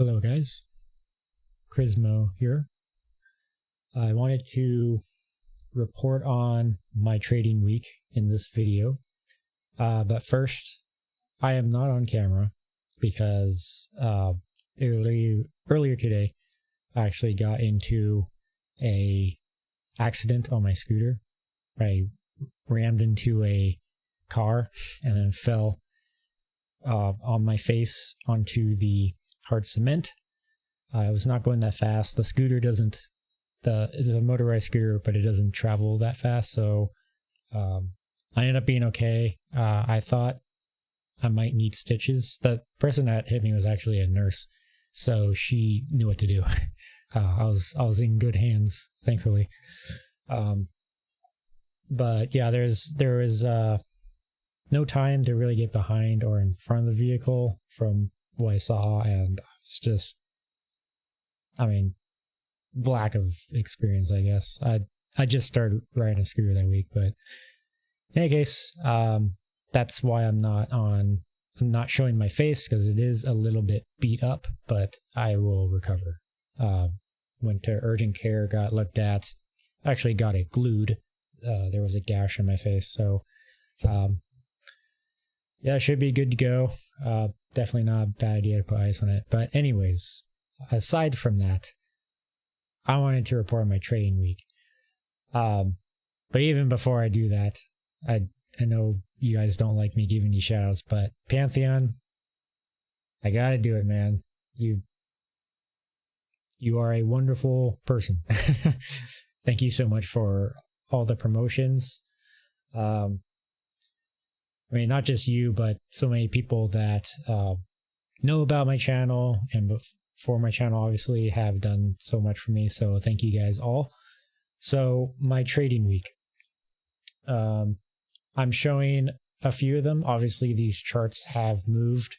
Hello guys, Crismo here. I wanted to report on my trading week in this video, but first I am not on camera because earlier today I actually got into a accident on my scooter. I rammed into a car and then fell on my face onto the hard cement. I was not going that fast. The scooter it's a motorized scooter, but it doesn't travel that fast. So I ended up being okay. I thought I might need stitches. The person that hit me was actually a nurse, so she knew what to do. I was in good hands, thankfully. But yeah, there was no time to really get behind or in front of the vehicle from what I saw, and it's just, lack of experience, I guess. I just started riding a scooter that week, but in any case, that's why I'm not showing my face, because it is a little bit beat up, but I will recover. Went to urgent care, got looked at, actually got it glued. There was a gash on my face, so yeah, it should be good to go. Definitely not a bad idea to put ice on it. But anyways, aside from that, I wanted to report my trading week. But even before I do that, I know you guys don't like me giving you shout outs, but Pantheon, I gotta do it, man. You are a wonderful person. Thank you so much for all the promotions. Not just you, but so many people that know about my channel and before my channel obviously have done so much for me. So thank you guys all. So my trading week. I'm showing a few of them. Obviously, these charts have moved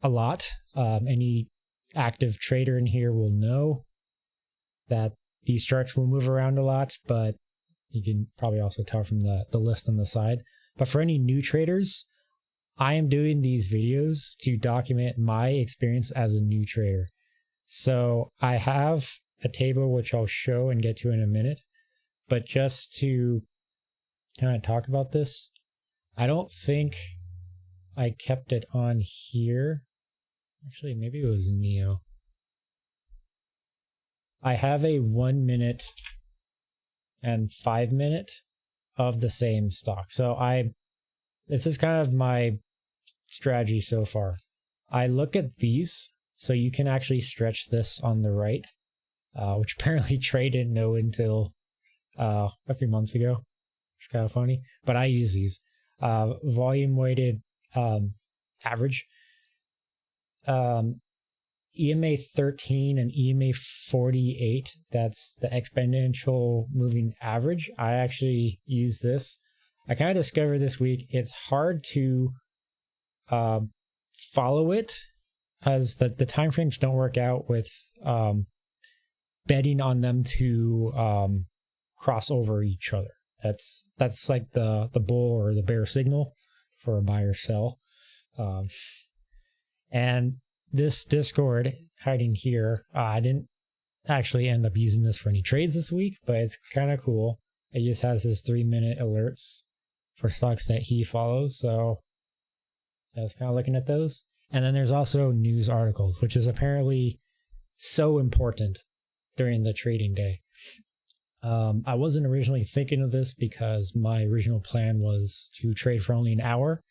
a lot. Any active trader in here will know that these charts will move around a lot, but you can probably also tell from the list on the side. But for any new traders, I am doing these videos to document my experience as a new trader. So I have a table which I'll show and get to in a minute, but just to kind of talk about this, I don't think I kept it on here. Actually, maybe it was Neo. I have a 1 minute and 5 minute of the same stock. So this is kind of my strategy so far. I look at these, so you can actually stretch this on the right, which apparently Trey didn't know until a few months ago. It's kind of funny, but I use these volume weighted average. EMA 13 and EMA 48, that's the exponential moving average. I actually use this. I kind of discovered this week it's hard to follow it, as the time frames don't work out with betting on them to cross over each other. That's like the bull or the bear signal for a buy or sell. And this Discord hiding here, I didn't actually end up using this for any trades this week, but it's kind of cool. It just has this 3-minute alerts for stocks that he follows. So I was kind of looking at those. And then there's also news articles, which is apparently so important during the trading day. I wasn't originally thinking of this because my original plan was to trade for only an hour.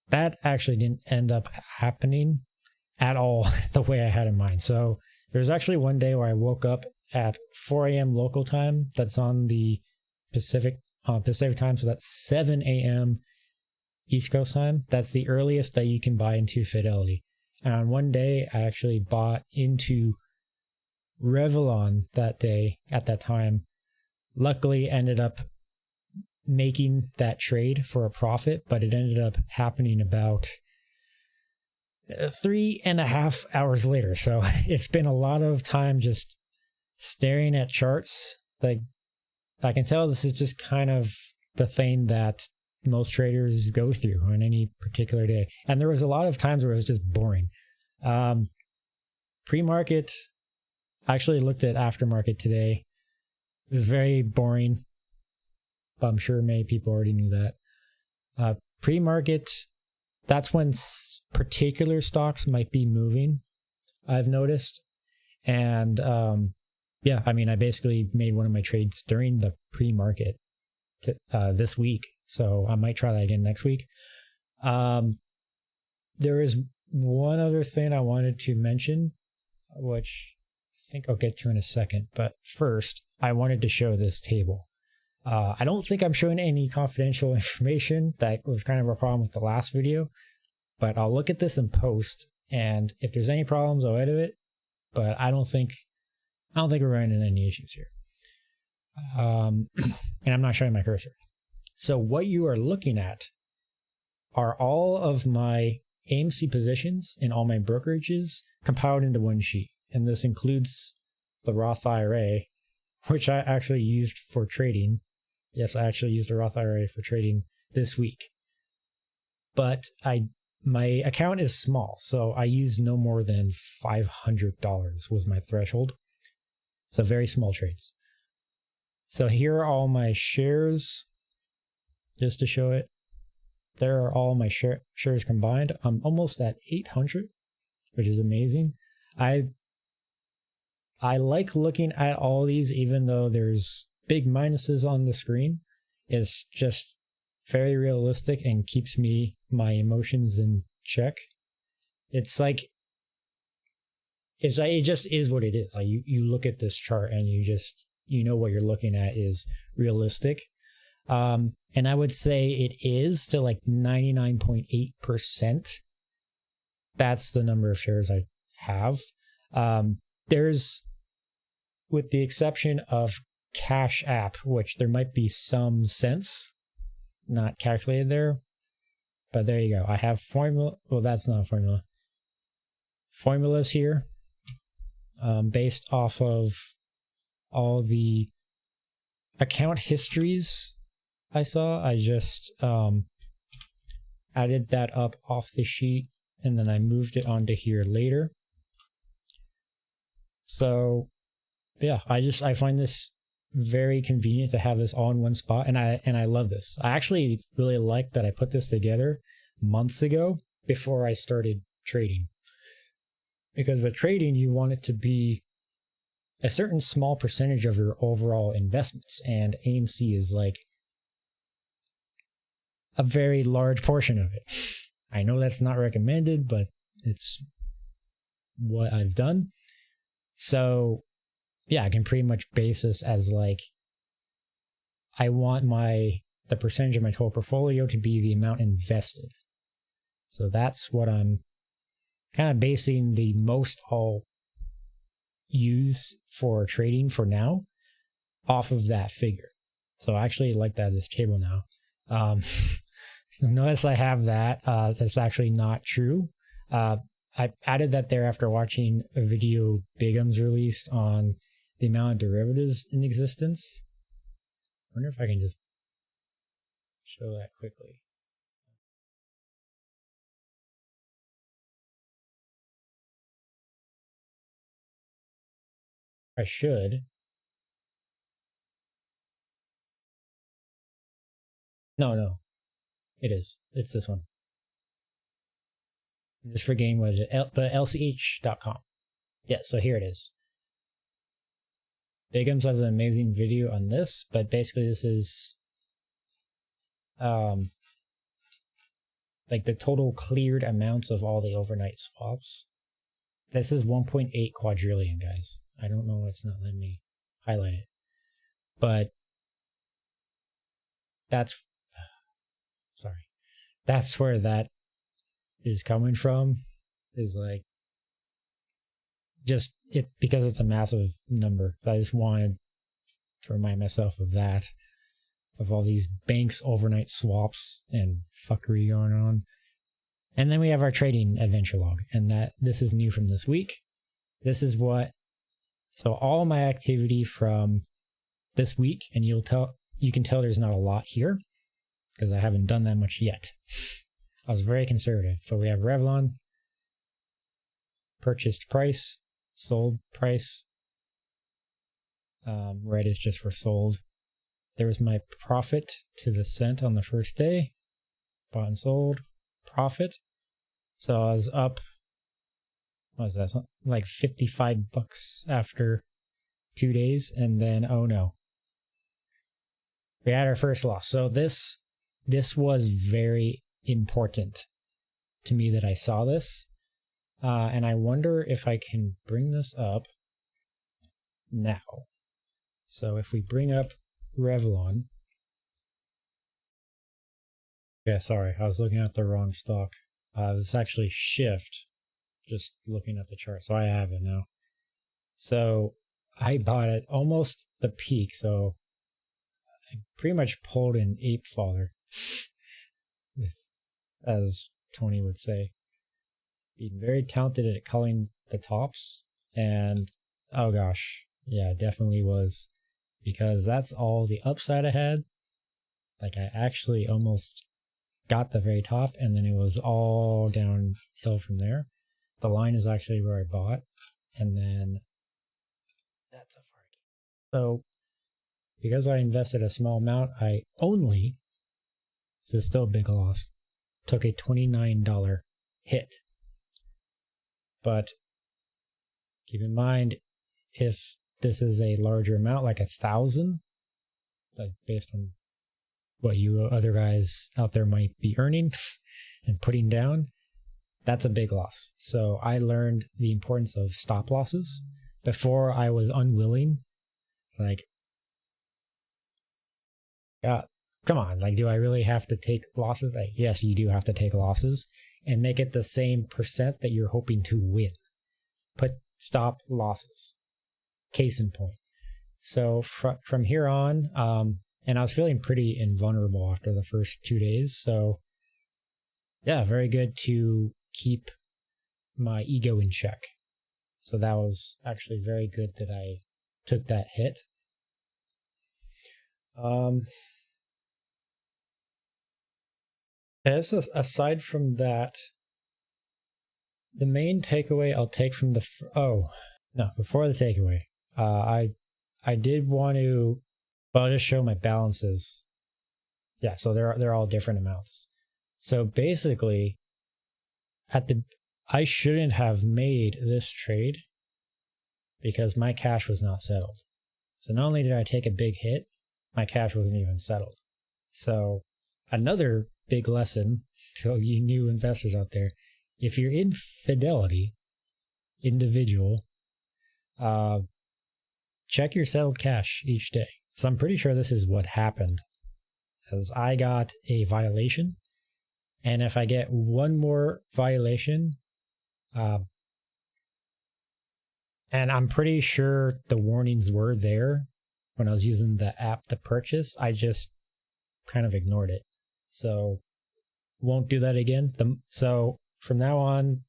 That actually didn't end up happening at all the way I had in mind. So there's actually one day where I woke up at 4 a.m. local time. That's on the Pacific time. So that's 7 a.m. East Coast time. That's the earliest that you can buy into Fidelity. And on one day, I actually bought into Revlon that day at that time. Luckily, ended up making that trade for a profit, but it ended up happening about 3.5 hours later. So it's been a lot of time just staring at charts. Like, I can tell this is just kind of the thing that most traders go through on any particular day. And there was a lot of times where it was just boring. pre-market, I actually looked at aftermarket today. It was very boring, but I'm sure many people already knew that. Pre-market, that's when particular stocks might be moving, I've noticed. And yeah, I mean, I basically made one of my trades during the pre-market this week. So I might try that again next week. There is one other thing I wanted to mention, which I think I'll get to in a second. But first, I wanted to show this table. I don't think I'm showing any confidential information. That was kind of a problem with the last video. But I'll look at this in post, and if there's any problems, I'll edit it. But I don't think we're running into any issues here. And I'm not showing my cursor. So what you are looking at are all of my AMC positions and all my brokerages compiled into one sheet. And this includes the Roth IRA, which I actually used for trading. Yes, I actually used a Roth IRA for trading this week. But my account is small, so I use no more than $500 was my threshold. So very small trades. So here are all my shares, just to show it. There are all my shares combined. I'm almost at 800, which is amazing. I like looking at all these, even though there's big minuses on the screen. It's just very realistic and keeps my emotions in check. It just is what it is. Like you look at this chart and you know what you're looking at is realistic. And I would say it is to like 99.8%. That's the number of shares I have. There's, with the exception of Cash App, which there might be some sense not calculated there, but there you go. I have formula. Well, that's not a formula. Formulas here, based off of all the account histories I saw. I just added that up off the sheet, and then I moved it onto here later. So yeah, I find this very convenient to have this all in one spot, and I love this. I actually really like that I put this together months ago before I started trading, because with trading you want it to be a certain small percentage of your overall investments, and AMC is like a very large portion of it. I know that's not recommended, but it's what I've done. So yeah, I can pretty much base this as like, I want the percentage of my total portfolio to be the amount invested. So that's what I'm kind of basing the most I'll use for trading for now off of that figure. So I actually like that this table now. Notice I have that. That's actually not true. I added that there after watching a video Bigum's released on the amount of derivatives in existence. I wonder if I can just show that quickly. I should. No. It is. It's this one. I'm just forgetting what it is. But lch.com. Yeah, so here it is. Bigums has an amazing video on this, but basically this is like the total cleared amounts of all the overnight swaps. This is 1.8 quadrillion, guys. I don't know why it's not letting me highlight it. But that's where that is coming from, is like just it, because it's a massive number. So I just wanted to remind myself of that, of all these banks overnight swaps and fuckery going on. And then we have our trading adventure log, and this is new from this week. So all my activity from this week, and you can tell there's not a lot here because I haven't done that much yet. I was very conservative. So we have Revlon, purchased price sold price. Red is just for sold. There was my profit to the cent on the first day. Bought and sold. Profit. So I was up, what was that? Like $55 after 2 days. And then, oh no. We had our first loss. So this was very important to me that I saw this. And I wonder if I can bring this up now. So if we bring up Revlon. Yeah, sorry, I was looking at the wrong stock. It's actually Shift, just looking at the chart. So I have it now. So I bought it almost the peak. So I pretty much pulled an ape father, as Tony would say. Being very talented at calling the tops. And oh gosh, yeah, definitely was. Because that's all the upside I had. Like I actually almost got the very top and then it was all downhill from there. The line is actually where I bought. And then that's a far game. So because I invested a small amount, I only, this is still a big loss, took a $29 hit. But keep in mind, if this is a larger amount, like 1,000, like based on what you other guys out there might be earning and putting down, that's a big loss. So I learned the importance of stop losses. Before I was unwilling, like, come on, like, do I really have to take losses? Like, yes, you do have to take losses and make it the same percent that you're hoping to win. Put stop losses. Case in point. So from here on, and I was feeling pretty invulnerable after the first 2 days. So yeah, very good to keep my ego in check. So that was actually very good that I took that hit. Aside from that, the main takeaway I'll take from before the takeaway, I did want to, I'll just show my balances. Yeah, so they're all different amounts. So basically, I shouldn't have made this trade because my cash was not settled. So not only did I take a big hit, my cash wasn't even settled. So another big lesson to you new investors out there, if you're in Fidelity, individual, check your settled cash each day. So I'm pretty sure this is what happened, as I got a violation, and if I get one more violation, and I'm pretty sure the warnings were there when I was using the app to purchase, I just kind of ignored it. So won't do that again. So from now on,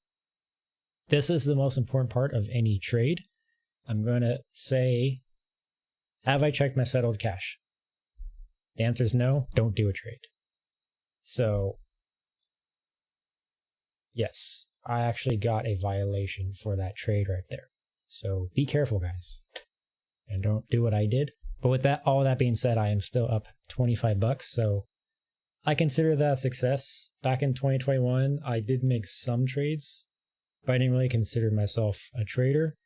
this is the most important part of any trade. I'm going to say, have I checked my settled cash? The answer is no, don't do a trade. So yes, I actually got a violation for that trade right there. So be careful, guys, and don't do what I did. But with that, all that being said, I am still up $25. So I consider that a success. Back in 2021, I did make some trades, but I didn't really consider myself a trader.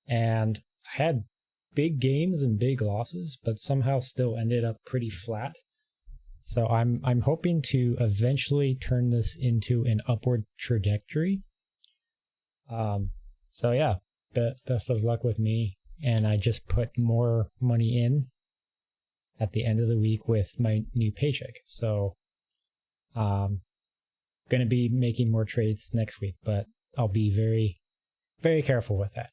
And I had big gains and big losses, but somehow still ended up pretty flat. So I'm hoping to eventually turn this into an upward trajectory. So yeah, best of luck with me. And I just put more money in at the end of the week with my new paycheck. So going to be making more trades next week, but I'll be very, very careful with that.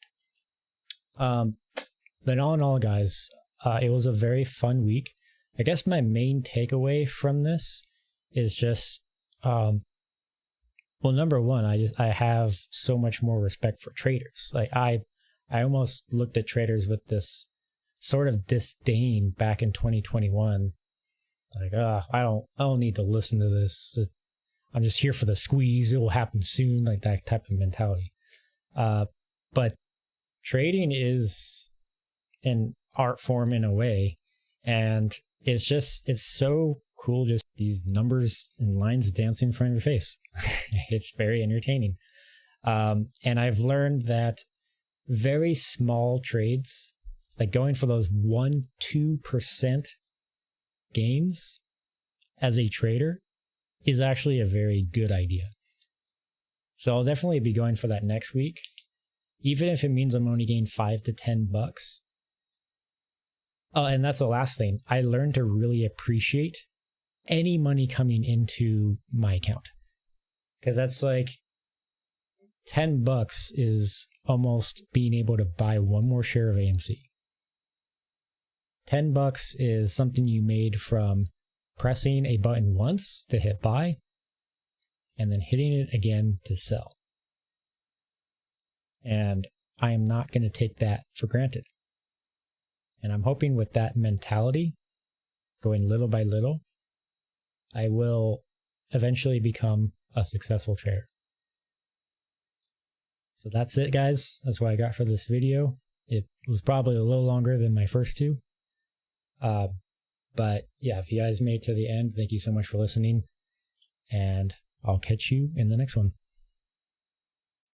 But all in all, guys, it was a very fun week. I guess my main takeaway from this is just, number one, I have so much more respect for traders. Like I almost looked at traders with this sort of disdain back in 2021. Like, I don't need to listen to this. I'm just here for the squeeze. It will happen soon. Like that type of mentality. But trading is an art form in a way, and it's so cool, just these numbers and lines dancing in front of your face. It's very entertaining. And I've learned that very small trades, like going for those 1-2% gains as a trader, is actually a very good idea. So I'll definitely be going for that next week, even if it means I'm only getting $5 to $10. Oh, and that's the last thing. I learned to really appreciate any money coming into my account, because that's like $10 is almost being able to buy one more share of AMC. $10 is something you made from pressing a button once to hit buy and then hitting it again to sell. And I am not going to take that for granted. And I'm hoping with that mentality, going little by little, I will eventually become a successful trader. So that's it, guys. That's what I got for this video. It was probably a little longer than my first two. But yeah, if you guys made it to the end, thank you so much for listening. And I'll catch you in the next one.